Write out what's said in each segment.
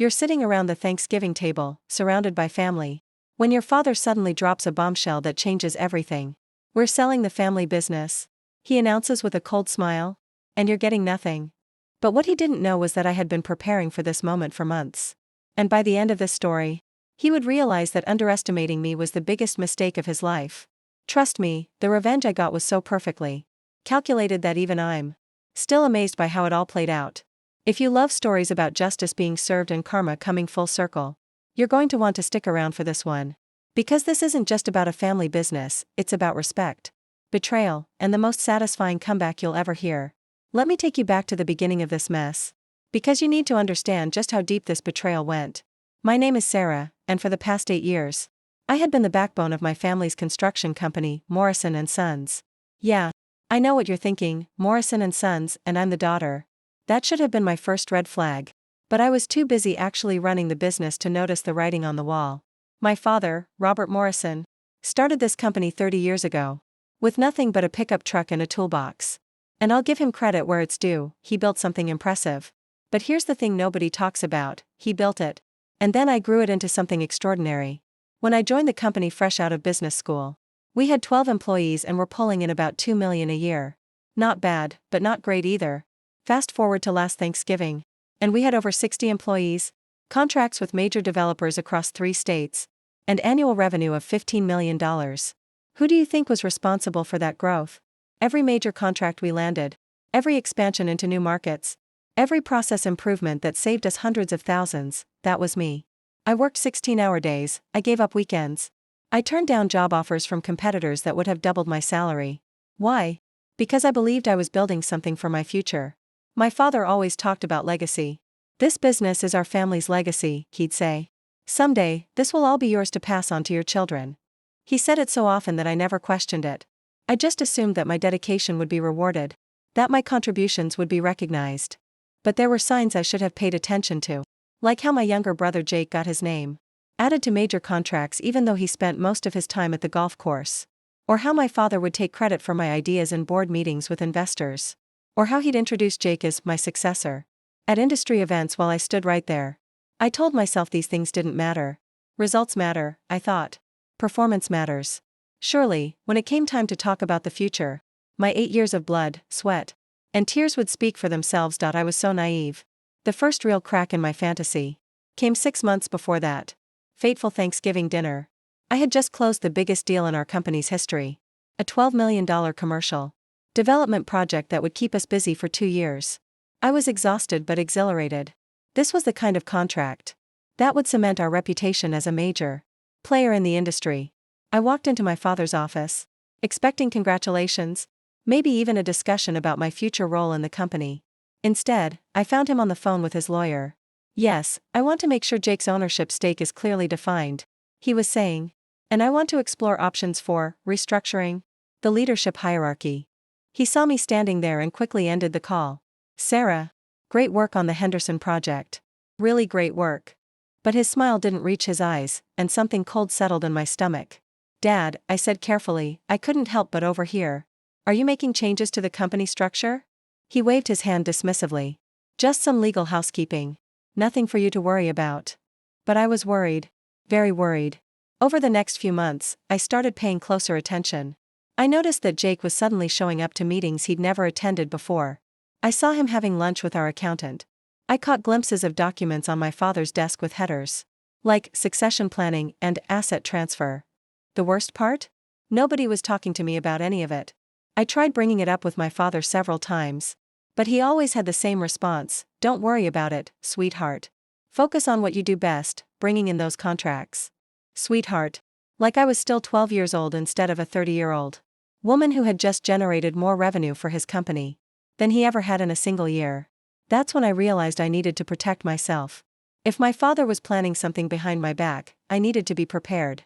You're sitting around the Thanksgiving table, surrounded by family, when your father suddenly drops a bombshell that changes everything. "We're selling the family business," he announces with a cold smile. "And you're getting nothing." But what he didn't know was that I had been preparing for this moment for months. And by the end of this story, he would realize that underestimating me was the biggest mistake of his life. Trust me, the revenge I got was so perfectly calculated that even I'm still amazed by how it all played out. If you love stories about justice being served and karma coming full circle, you're going to want to stick around for this one. Because this isn't just about a family business, it's about respect, betrayal, and the most satisfying comeback you'll ever hear. Let me take you back to the beginning of this mess, because you need to understand just how deep this betrayal went. My name is Sarah, and for the past 8 years, I had been the backbone of my family's construction company, Morrison & Sons. Yeah, I know what you're thinking, Morrison & Sons, and I'm the daughter. That should have been my first red flag. But I was too busy actually running the business to notice the writing on the wall. My father, Robert Morrison, started this company 30 years ago, with nothing but a pickup truck and a toolbox. And I'll give him credit where it's due, he built something impressive. But here's the thing nobody talks about: he built it. And then I grew it into something extraordinary. When I joined the company fresh out of business school, we had 12 employees and were pulling in about $2 million a year. Not bad, but not great either. Fast forward to last Thanksgiving, and we had over 60 employees, contracts with major developers across 3 states, and annual revenue of $15 million. Who do you think was responsible for that growth? Every major contract we landed, every expansion into new markets, every process improvement that saved us hundreds of thousands, that was me. I worked 16-hour days, I gave up weekends. I turned down job offers from competitors that would have doubled my salary. Why? Because I believed I was building something for my future. My father always talked about legacy. "This business is our family's legacy," he'd say. "Someday, this will all be yours to pass on to your children." He said it so often that I never questioned it. I just assumed that my dedication would be rewarded, that my contributions would be recognized. But there were signs I should have paid attention to. Like how my younger brother Jake got his name added to major contracts even though he spent most of his time at the golf course. Or how my father would take credit for my ideas in board meetings with investors. Or how he'd introduce Jake as my successor at industry events while I stood right there. I told myself these things didn't matter. Results matter, I thought. Performance matters. Surely, when it came time to talk about the future, my 8 years of blood, sweat, and tears would speak for themselves. I was so naive. The first real crack in my fantasy came 6 months before that fateful Thanksgiving dinner. I had just closed the biggest deal in our company's history, a $12 million commercial development project that would keep us busy for 2 years. I was exhausted but exhilarated. This was the kind of contract that would cement our reputation as a major player in the industry. I walked into my father's office, expecting congratulations, maybe even a discussion about my future role in the company. Instead, I found him on the phone with his lawyer. "Yes, I want to make sure Jake's ownership stake is clearly defined," he was saying. "And I want to explore options for restructuring the leadership hierarchy." He saw me standing there and quickly ended the call. "Sarah, great work on the Henderson project. Really great work." But his smile didn't reach his eyes, and something cold settled in my stomach. "Dad," I said carefully, I couldn't help but overhear. "Are you making changes to the company structure?" He waved his hand dismissively. "Just some legal housekeeping. Nothing for you to worry about." But I was worried. Very worried. Over the next few months, I started paying closer attention. I noticed that Jake was suddenly showing up to meetings he'd never attended before. I saw him having lunch with our accountant. I caught glimpses of documents on my father's desk with headers like succession planning and asset transfer. The worst part? Nobody was talking to me about any of it. I tried bringing it up with my father several times, but he always had the same response: "Don't worry about it, sweetheart. Focus on what you do best, bringing in those contracts." Sweetheart. Like I was still 12 years old instead of a 30-year-old woman who had just generated more revenue for his company than he ever had in a single year. That's when I realized I needed to protect myself. If my father was planning something behind my back, I needed to be prepared.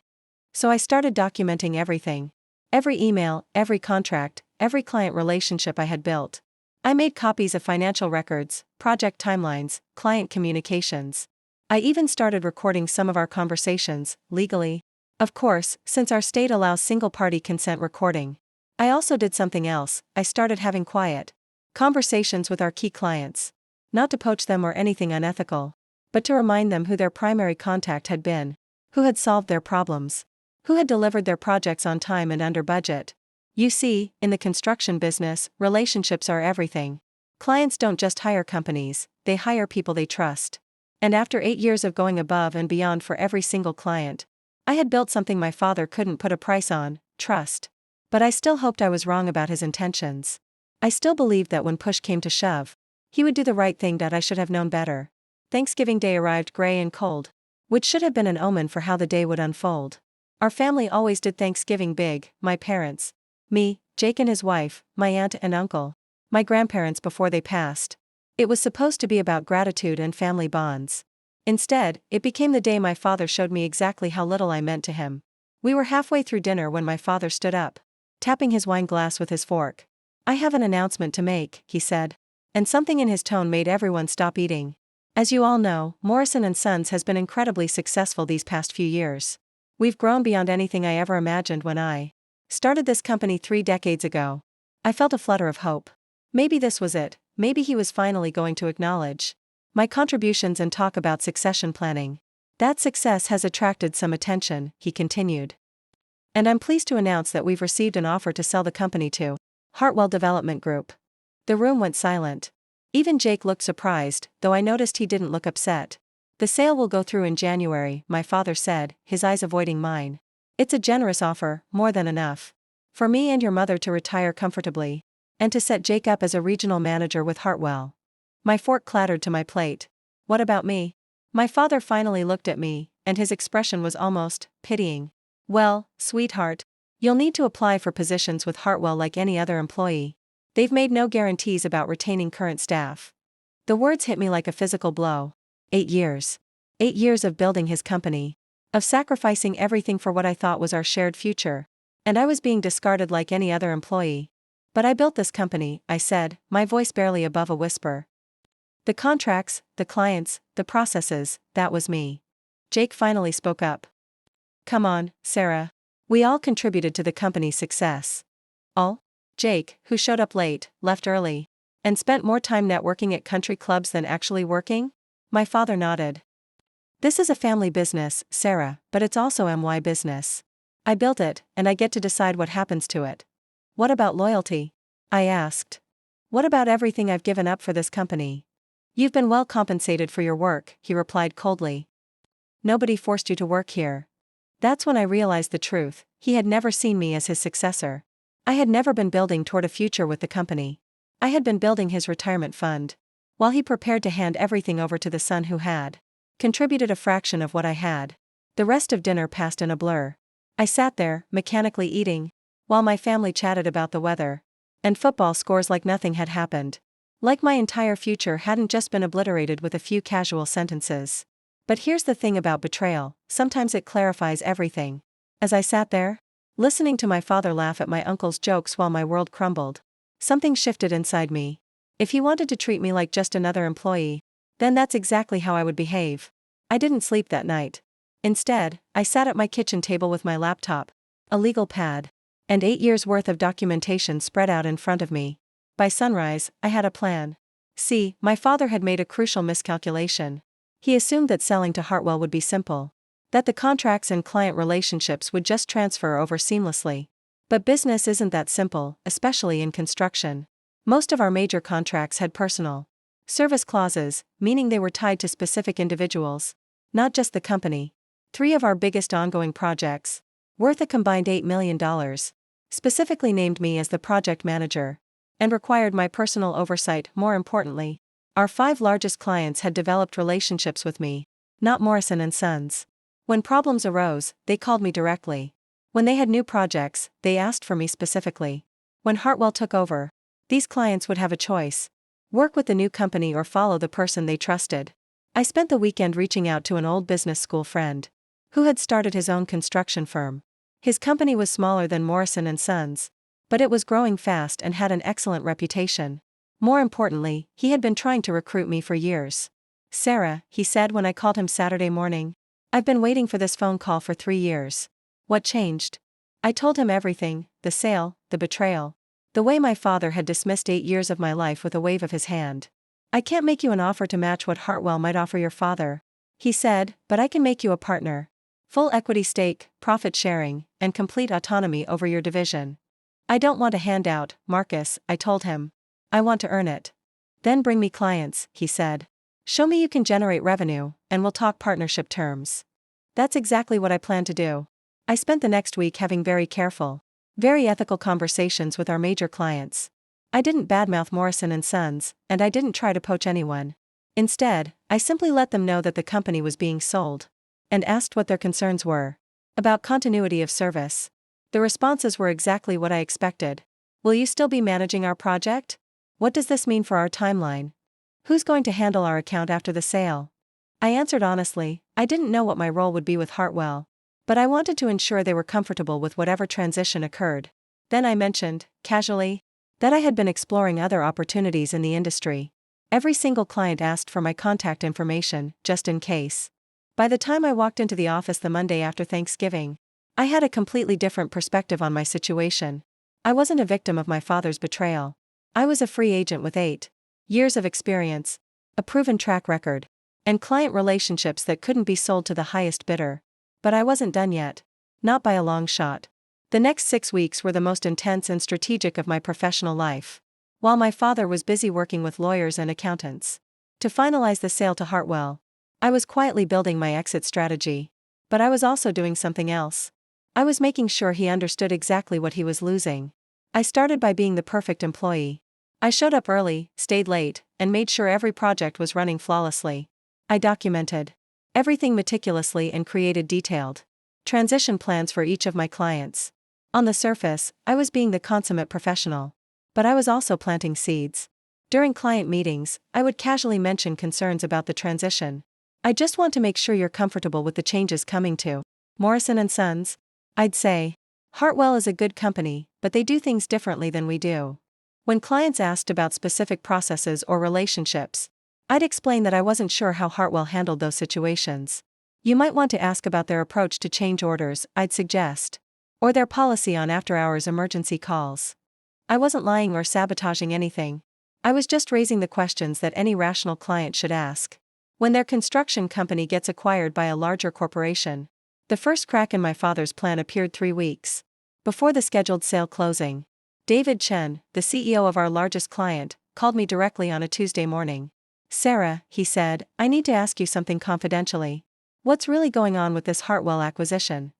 So I started documenting everything. Every email, every contract, every client relationship I had built. I made copies of financial records, project timelines, client communications. I even started recording some of our conversations, legally. Of course, since our state allows single-party consent recording. I also did something else. I started having quiet conversations with our key clients. Not to poach them or anything unethical, but to remind them who their primary contact had been, who had solved their problems, who had delivered their projects on time and under budget. You see, in the construction business, relationships are everything. Clients don't just hire companies, they hire people they trust. And after 8 years of going above and beyond for every single client, I had built something my father couldn't put a price on: trust. But I still hoped I was wrong about his intentions. I still believed that when push came to shove, he would do the right thing, that I should have known better. Thanksgiving Day arrived gray and cold, which should have been an omen for how the day would unfold. Our family always did Thanksgiving big: my parents, me, Jake and his wife, my aunt and uncle, my grandparents before they passed. It was supposed to be about gratitude and family bonds. Instead, it became the day my father showed me exactly how little I meant to him. We were halfway through dinner when my father stood up, tapping his wine glass with his fork. "I have an announcement to make," he said. And something in his tone made everyone stop eating. As you all know, Morrison & Sons has been incredibly successful these past few years. We've grown beyond anything I ever imagined when I started this company 3 decades ago. I felt a flutter of hope. Maybe this was it, maybe he was finally going to acknowledge my contributions and talk about succession planning. "That success has attracted some attention," he continued. "And I'm pleased to announce that we've received an offer to sell the company to Hartwell Development Group." The room went silent. Even Jake looked surprised, though I noticed he didn't look upset. "The sale will go through in January," my father said, his eyes avoiding mine. "It's a generous offer, more than enough for me and your mother to retire comfortably, and to set Jake up as a regional manager with Hartwell." My fork clattered to my plate. "What about me?" My father finally looked at me, and his expression was almost pitying. "Well, sweetheart, you'll need to apply for positions with Hartwell like any other employee. They've made no guarantees about retaining current staff." The words hit me like a physical blow. 8 years. 8 years of building his company, of sacrificing everything for what I thought was our shared future. And I was being discarded like any other employee. "But I built this company," I said, my voice barely above a whisper. "The contracts, the clients, the processes, that was me." Jake finally spoke up. "Come on, Sarah. We all contributed to the company's success." "All?" Jake, who showed up late, left early, and spent more time networking at country clubs than actually working? My father nodded. "This is a family business, Sarah, but it's also my business. I built it, and I get to decide what happens to it." "What about loyalty?" I asked. "What about everything I've given up for this company?" "You've been well compensated for your work," he replied coldly. "Nobody forced you to work here." That's when I realized the truth: he had never seen me as his successor. I had never been building toward a future with the company. I had been building his retirement fund, while he prepared to hand everything over to the son who had contributed a fraction of what I had. The rest of dinner passed in a blur. I sat there, mechanically eating, while my family chatted about the weather and football scores like nothing had happened. Like my entire future hadn't just been obliterated with a few casual sentences. But here's the thing about betrayal: sometimes it clarifies everything. As I sat there, listening to my father laugh at my uncle's jokes while my world crumbled, something shifted inside me. If he wanted to treat me like just another employee, then that's exactly how I would behave. I didn't sleep that night. Instead, I sat at my kitchen table with my laptop, a legal pad, and 8 years' worth of documentation spread out in front of me. By sunrise, I had a plan. See, my father had made a crucial miscalculation. He assumed that selling to Hartwell would be simple, that the contracts and client relationships would just transfer over seamlessly. But business isn't that simple, especially in construction. Most of our major contracts had personal service clauses, meaning they were tied to specific individuals, not just the company. 3 of our biggest ongoing projects, worth a combined $8 million, specifically named me as the project manager, and required my personal oversight. More importantly, our 5 largest clients had developed relationships with me, not Morrison & Sons. When problems arose, they called me directly. When they had new projects, they asked for me specifically. When Hartwell took over, these clients would have a choice: work with the new company or follow the person they trusted. I spent the weekend reaching out to an old business school friend who had started his own construction firm. His company was smaller than Morrison & Sons, but it was growing fast and had an excellent reputation. More importantly, he had been trying to recruit me for years. "Sarah," he said when I called him Saturday morning, "I've been waiting for this phone call for 3 years. What changed?" I told him everything: the sale, the betrayal, the way my father had dismissed 8 years of my life with a wave of his hand. I can't make you an offer to match what Hartwell might offer your father, he said, but I can make you a partner. Full equity stake, profit sharing, and complete autonomy over your division. I don't want a handout, Marcus, I told him. I want to earn it. Then bring me clients, he said. Show me you can generate revenue, and we'll talk partnership terms. That's exactly what I plan to do. I spent the next week having very careful, very ethical conversations with our major clients. I didn't badmouth Morrison and Sons, and I didn't try to poach anyone. Instead, I simply let them know that the company was being sold, and asked what their concerns were. About continuity of service. The responses were exactly what I expected. Will you still be managing our project? What does this mean for our timeline? Who's going to handle our account after the sale? I answered honestly, I didn't know what my role would be with Hartwell, but I wanted to ensure they were comfortable with whatever transition occurred. Then I mentioned, casually, that I had been exploring other opportunities in the industry. Every single client asked for my contact information, just in case. By the time I walked into the office the Monday after Thanksgiving, I had a completely different perspective on my situation. I wasn't a victim of my father's betrayal. I was a free agent with 8 years of experience, a proven track record, and client relationships that couldn't be sold to the highest bidder. But I wasn't done yet. Not by a long shot. The next 6 weeks were the most intense and strategic of my professional life. While my father was busy working with lawyers and accountants to finalize the sale to Hartwell, I was quietly building my exit strategy. But I was also doing something else. I was making sure he understood exactly what he was losing. I started by being the perfect employee. I showed up early, stayed late, and made sure every project was running flawlessly. I documented everything meticulously and created detailed transition plans for each of my clients. On the surface, I was being the consummate professional. But I was also planting seeds. During client meetings, I would casually mention concerns about the transition. I just want to make sure you're comfortable with the changes coming to Morrison and Sons. I'd say, Hartwell is a good company, but they do things differently than we do. When clients asked about specific processes or relationships, I'd explain that I wasn't sure how Hartwell handled those situations. You might want to ask about their approach to change orders, I'd suggest. Or their policy on after-hours emergency calls. I wasn't lying or sabotaging anything. I was just raising the questions that any rational client should ask. When their construction company gets acquired by a larger corporation, the first crack in my father's plan appeared 3 weeks before the scheduled sale closing. David Chen, the CEO of our largest client, called me directly on a Tuesday morning. Sarah, he said, I need to ask you something confidentially. What's really going on with this Hartwell acquisition?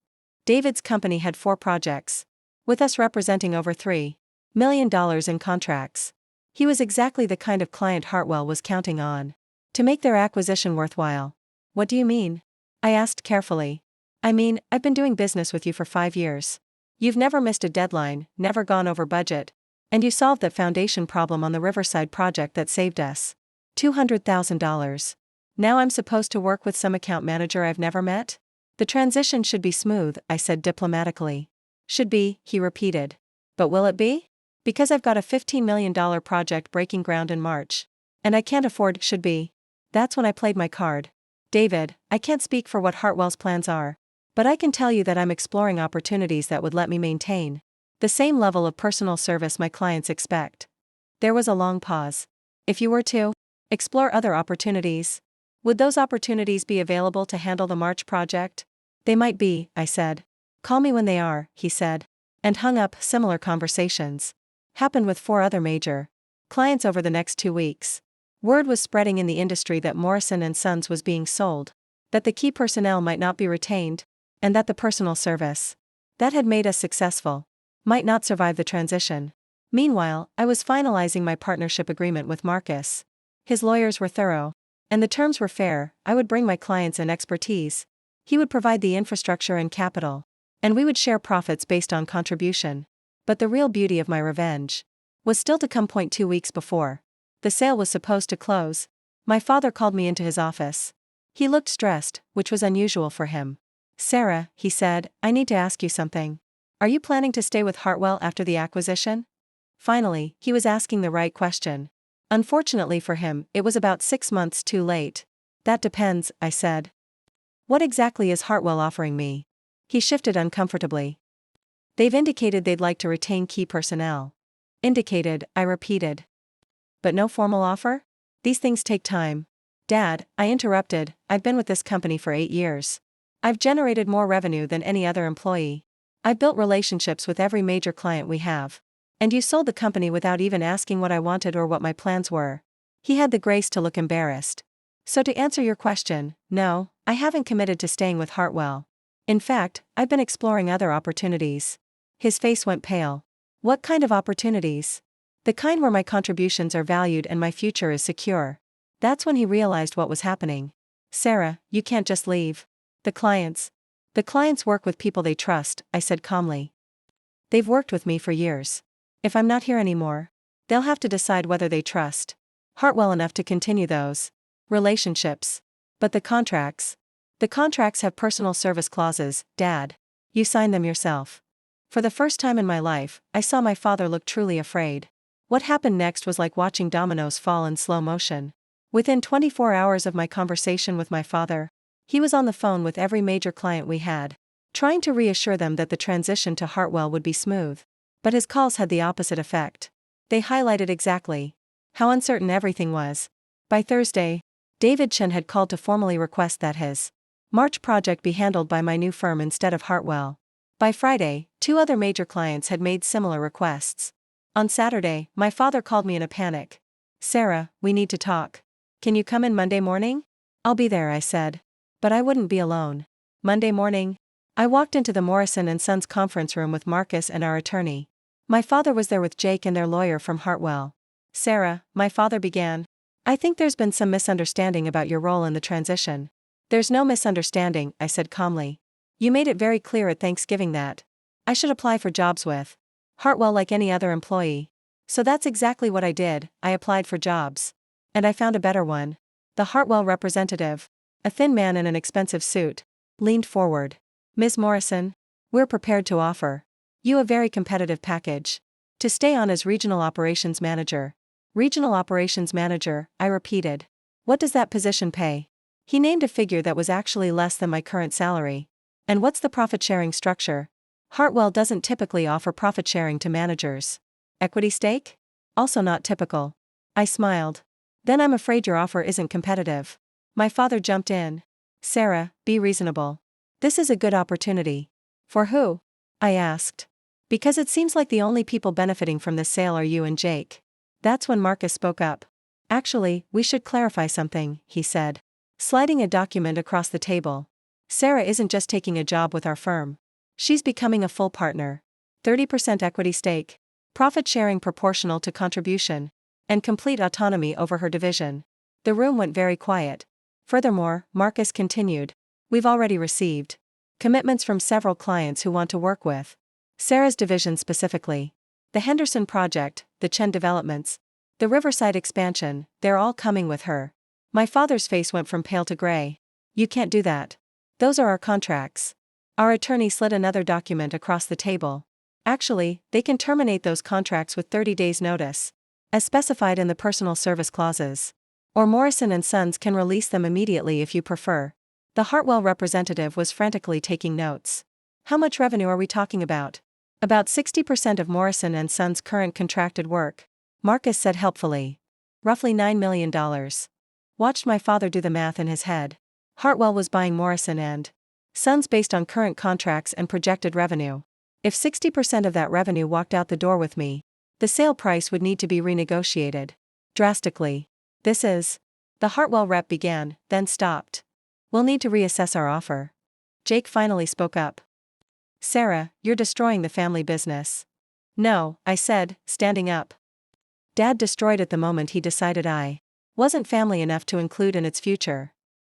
David's company had 4 projects, with us representing over $3 million in contracts. He was exactly the kind of client Hartwell was counting on to make their acquisition worthwhile. What do you mean? I asked carefully. I mean, I've been doing business with you for 5 years. You've never missed a deadline, never gone over budget, and you solved that foundation problem on the Riverside project that saved us $200,000. Now I'm supposed to work with some account manager I've never met? The transition should be smooth, I said diplomatically. Should be, he repeated. But will it be? Because I've got a $15 million project breaking ground in March. And I can't afford should be. That's when I played my card. David, I can't speak for what Hartwell's plans are. But I can tell you that I'm exploring opportunities that would let me maintain the same level of personal service my clients expect. There was a long pause. If you were to explore other opportunities, would those opportunities be available to handle the March project? They might be, I said. Call me when they are, he said. And hung up. Similar conversations happened with 4 other major clients over the next 2 weeks. Word was spreading in the industry that Morrison and Sons was being sold, that the key personnel might not be retained, and that the personal service that had made us successful might not survive the transition. Meanwhile, I was finalizing my partnership agreement with Marcus. His lawyers were thorough, and the terms were fair. I would bring my clients and expertise. He would provide the infrastructure and capital, and we would share profits based on contribution. But the real beauty of my revenge was still to come. 2 weeks before the sale was supposed to close, my father called me into his office. He looked stressed, which was unusual for him. Sarah, he said, I need to ask you something. Are you planning to stay with Hartwell after the acquisition? Finally, he was asking the right question. Unfortunately for him, it was about 6 months too late. That depends, I said. What exactly is Hartwell offering me? He shifted uncomfortably. They've indicated they'd like to retain key personnel. Indicated, I repeated. But no formal offer? These things take time. Dad, I interrupted, I've been with this company for 8 years. I've generated more revenue than any other employee. I've built relationships with every major client we have. And you sold the company without even asking what I wanted or what my plans were. He had the grace to look embarrassed. So to answer your question, no, I haven't committed to staying with Hartwell. In fact, I've been exploring other opportunities. His face went pale. What kind of opportunities? The kind where my contributions are valued and my future is secure. That's when he realized what was happening. Sarah, you can't just leave. The clients work with people they trust, I said calmly. They've worked with me for years. If I'm not here anymore, they'll have to decide whether they trust Hartwell enough to continue those relationships. But the contracts have personal service clauses, Dad. You signed them yourself. For the first time in my life, I saw my father look truly afraid. What happened next was like watching dominoes fall in slow motion. Within 24 hours of my conversation with my father, he was on the phone with every major client we had, trying to reassure them that the transition to Hartwell would be smooth. But his calls had the opposite effect. They highlighted exactly how uncertain everything was. By Thursday, David Chen had called to formally request that his March project be handled by my new firm instead of Hartwell. By Friday, 2 other major clients had made similar requests. On Saturday, my father called me in a panic. Sarah, we need to talk. Can you come in Monday morning? I'll be there, I said. But I wouldn't be alone. Monday morning, I walked into the Morrison & Sons conference room with Marcus and our attorney. My father was there with Jake and their lawyer from Hartwell. Sarah, my father began, I think there's been some misunderstanding about your role in the transition. There's no misunderstanding, I said calmly. You made it very clear at Thanksgiving that I should apply for jobs with Hartwell like any other employee. So that's exactly what I did, I applied for jobs. And I found a better one. The Hartwell representative, a thin man in an expensive suit, leaned forward. Ms. Morrison, we're prepared to offer you a very competitive package. To stay on as Regional Operations Manager. Regional Operations Manager, I repeated. What does that position pay? He named a figure that was actually less than my current salary. And what's the profit-sharing structure? Hartwell doesn't typically offer profit sharing to managers. Equity stake? Also not typical. I smiled. Then I'm afraid your offer isn't competitive. My father jumped in. Sarah, be reasonable. This is a good opportunity. For who? I asked. Because it seems like the only people benefiting from this sale are you and Jake. That's when Marcus spoke up. Actually, we should clarify something, he said, sliding a document across the table. Sarah isn't just taking a job with our firm. She's becoming a full partner. 30% equity stake, profit sharing proportional to contribution, and complete autonomy over her division. The room went very quiet. Furthermore, Marcus continued, we've already received commitments from several clients who want to work with Sarah's division specifically. The Henderson project, the Chen developments, the Riverside expansion, they're all coming with her. My father's face went from pale to gray. You can't do that. Those are our contracts. Our attorney slid another document across the table. Actually, they can terminate those contracts with 30 days' notice, as specified in the personal service clauses. Or Morrison & Sons can release them immediately if you prefer. The Hartwell representative was frantically taking notes. How much revenue are we talking about? About 60% of Morrison & Sons' current contracted work, Marcus said helpfully. Roughly $9 million. Watched my father do the math in his head. Hartwell was buying Morrison & Sons based on current contracts and projected revenue. If 60% of that revenue walked out the door with me, the sale price would need to be renegotiated drastically. The Hartwell rep began, then stopped. We'll need to reassess our offer. Jake finally spoke up. Sarah, you're destroying the family business. No, I said, standing up. Dad destroyed it the moment he decided I wasn't family enough to include in its future.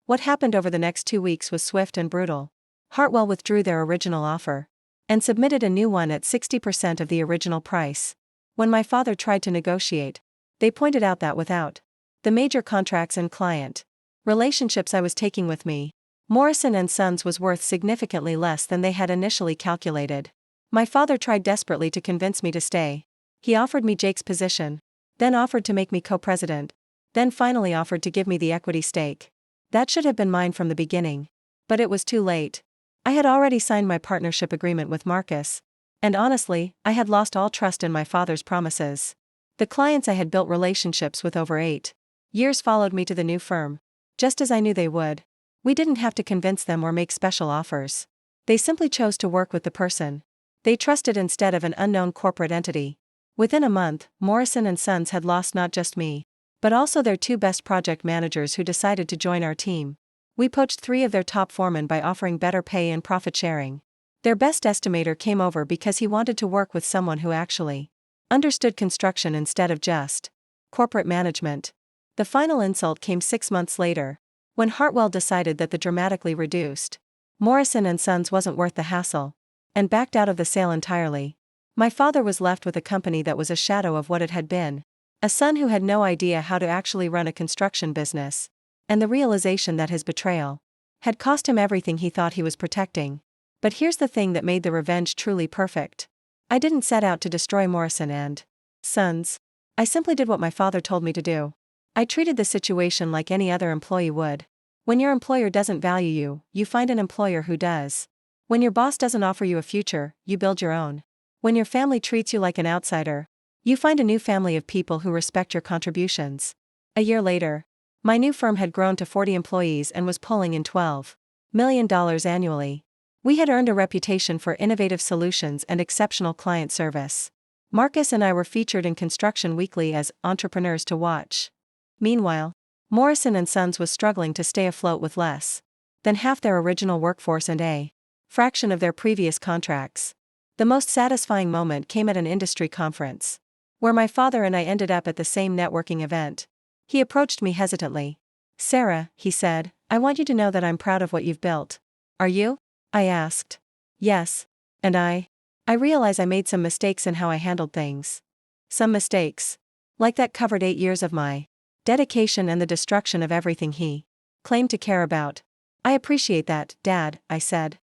What happened over the next 2 weeks was swift and brutal. Hartwell withdrew their original offer and submitted a new one at 60% of the original price. When my father tried to negotiate, they pointed out that without the major contracts and client relationships I was taking with me, Morrison & Sons was worth significantly less than they had initially calculated. My father tried desperately to convince me to stay. He offered me Jake's position, then offered to make me co-president, then finally offered to give me the equity stake. That should have been mine from the beginning. But it was too late. I had already signed my partnership agreement with Marcus. And honestly, I had lost all trust in my father's promises. The clients I had built relationships with over 8 Years followed me to the new firm. Just as I knew they would. We didn't have to convince them or make special offers. They simply chose to work with the person they trusted instead of an unknown corporate entity. Within a month, Morrison & Sons had lost not just me, but also their two best project managers who decided to join our team. We poached 3 of their top foremen by offering better pay and profit sharing. Their best estimator came over because he wanted to work with someone who actually understood construction instead of just corporate management. The final insult came 6 months later, when Hartwell decided that the dramatically reduced Morrison & Sons wasn't worth the hassle, and backed out of the sale entirely. My father was left with a company that was a shadow of what it had been. A son who had no idea how to actually run a construction business, and the realization that his betrayal had cost him everything he thought he was protecting. But here's the thing that made the revenge truly perfect. I didn't set out to destroy Morrison & Sons. I simply did what my father told me to do. I treated the situation like any other employee would. When your employer doesn't value you, you find an employer who does. When your boss doesn't offer you a future, you build your own. When your family treats you like an outsider, you find a new family of people who respect your contributions. A year later, my new firm had grown to 40 employees and was pulling in $12 million annually. We had earned a reputation for innovative solutions and exceptional client service. Marcus and I were featured in Construction Weekly as entrepreneurs to watch. Meanwhile, Morrison & Sons was struggling to stay afloat with less than half their original workforce and a fraction of their previous contracts. The most satisfying moment came at an industry conference, where my father and I ended up at the same networking event. He approached me hesitantly. "Sarah," he said, "I want you to know that I'm proud of what you've built." "Are you?" I asked. "Yes. And I realize I made some mistakes in how I handled things." Some mistakes. Like that covered 8 years of my dedication and the destruction of everything he claimed to care about. "I appreciate that, Dad," I said.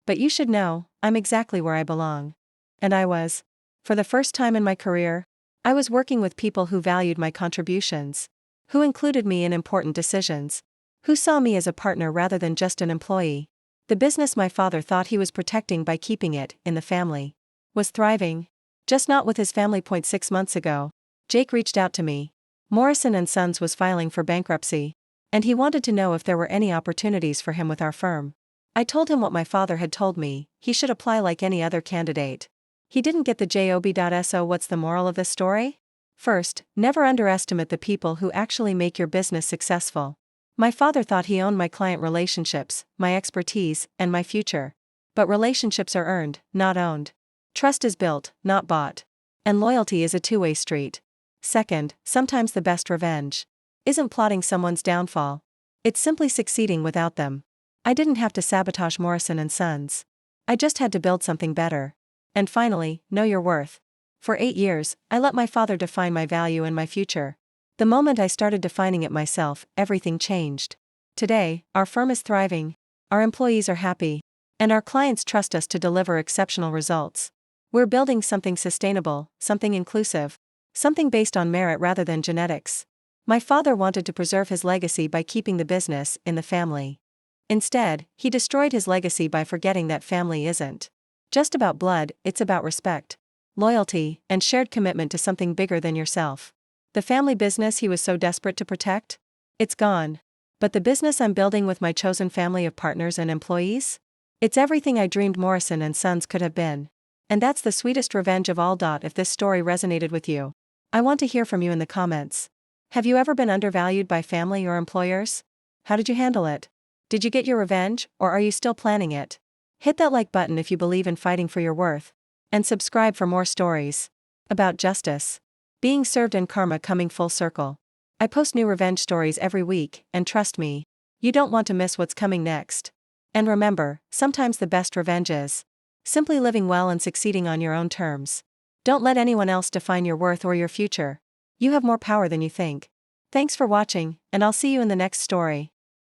"But you should know, I'm exactly where I belong." And I was. For the first time in my career, I was working with people who valued my contributions, who included me in important decisions, who saw me as a partner rather than just an employee. The business my father thought he was protecting by keeping it in the family was thriving. Just not with his family. 6 months ago, Jake reached out to me. Morrison & Sons was filing for bankruptcy, and he wanted to know if there were any opportunities for him with our firm. I told him what my father had told me: he should apply like any other candidate. He didn't get the job. So what's the moral of this story? First, never underestimate the people who actually make your business successful. My father thought he owned my client relationships, my expertise, and my future. But relationships are earned, not owned. Trust is built, not bought. And loyalty is a two-way street. Second, sometimes the best revenge isn't plotting someone's downfall. It's simply succeeding without them. I didn't have to sabotage Morrison & Sons. I just had to build something better. And finally, know your worth. For 8 years, I let my father define my value and my future. The moment I started defining it myself, everything changed. Today, our firm is thriving, our employees are happy, and our clients trust us to deliver exceptional results. We're building something sustainable, something inclusive, something based on merit rather than genetics. My father wanted to preserve his legacy by keeping the business in the family. Instead, he destroyed his legacy by forgetting that family isn't just about blood, it's about respect, loyalty, and shared commitment to something bigger than yourself. The family business he was so desperate to protect? It's gone. But the business I'm building with my chosen family of partners and employees? It's everything I dreamed Morrison & Sons could have been. And that's the sweetest revenge of all. If this story resonated with you, I want to hear from you in the comments. Have you ever been undervalued by family or employers? How did you handle it? Did you get your revenge, or are you still planning it? Hit that like button if you believe in fighting for your worth. And subscribe for more stories about justice being served and karma coming full circle. I post new revenge stories every week, and trust me, you don't want to miss what's coming next. And remember, sometimes the best revenge is simply living well and succeeding on your own terms. Don't let anyone else define your worth or your future. You have more power than you think. Thanks for watching, and I'll see you in the next story.